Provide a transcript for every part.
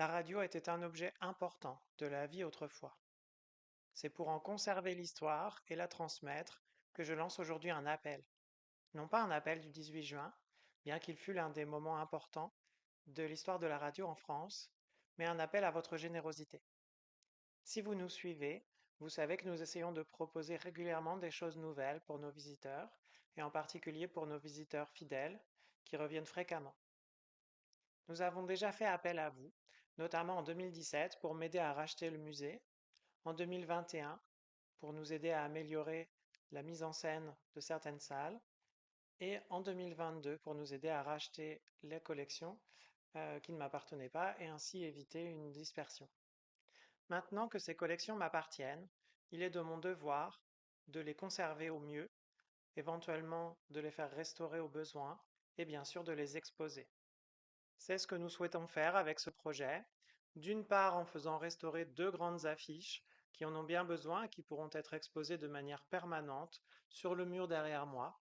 La radio était un objet important de la vie autrefois. C'est pour en conserver l'histoire et la transmettre que je lance aujourd'hui un appel. Non pas un appel du 18 juin, bien qu'il fût l'un des moments importants de l'histoire de la radio en France, mais un appel à votre générosité. Si vous nous suivez, vous savez que nous essayons de proposer régulièrement des choses nouvelles pour nos visiteurs, et en particulier pour nos visiteurs fidèles qui reviennent fréquemment. Nous avons déjà fait appel à vous, notamment en 2017 pour m'aider à racheter le musée, en 2021 pour nous aider à améliorer la mise en scène de certaines salles, et en 2022 pour nous aider à racheter les collections qui ne m'appartenaient pas et ainsi éviter une dispersion. Maintenant que ces collections m'appartiennent, il est de mon devoir de les conserver au mieux, éventuellement de les faire restaurer au besoin et bien sûr de les exposer. C'est ce que nous souhaitons faire avec ce projet, d'une part en faisant restaurer deux grandes affiches qui en ont bien besoin et qui pourront être exposées de manière permanente sur le mur derrière moi,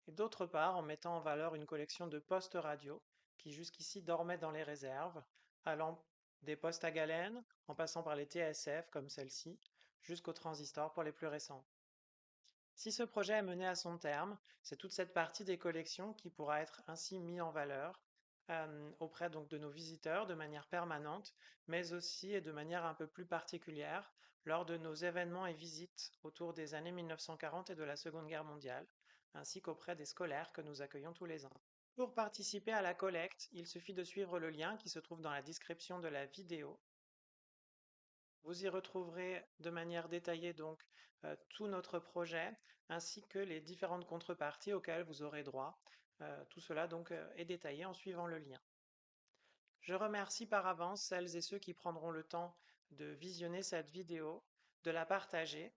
et d'autre part en mettant en valeur une collection de postes radio qui jusqu'ici dormaient dans les réserves, allant des postes à galène, en passant par les TSF comme celle-ci, jusqu'aux transistors pour les plus récents. Si ce projet est mené à son terme, c'est toute cette partie des collections qui pourra être ainsi mise en valeur auprès donc de nos visiteurs de manière permanente, mais aussi et de manière un peu plus particulière lors de nos événements et visites autour des années 1940 et de la Seconde Guerre mondiale, ainsi qu'auprès des scolaires que nous accueillons tous les ans. Pour participer à la collecte, il suffit de suivre le lien qui se trouve dans la description de la vidéo. Vous y retrouverez de manière détaillée donc tout notre projet ainsi que les différentes contreparties auxquelles vous aurez droit. Tout cela donc est détaillé en suivant le lien. Je remercie par avance celles et ceux qui prendront le temps de visionner cette vidéo, de la partager,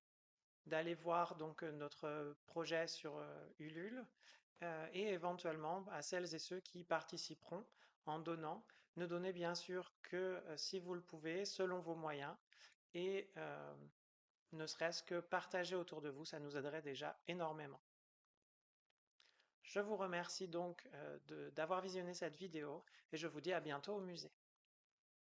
d'aller voir donc notre projet sur Ulule et éventuellement à celles et ceux qui participeront en donnant. Ne donnez bien sûr que si vous le pouvez, selon vos moyens et ne serait-ce que partager autour de vous, ça nous aiderait déjà énormément. Je vous remercie donc d'avoir visionné cette vidéo et je vous dis à bientôt au musée.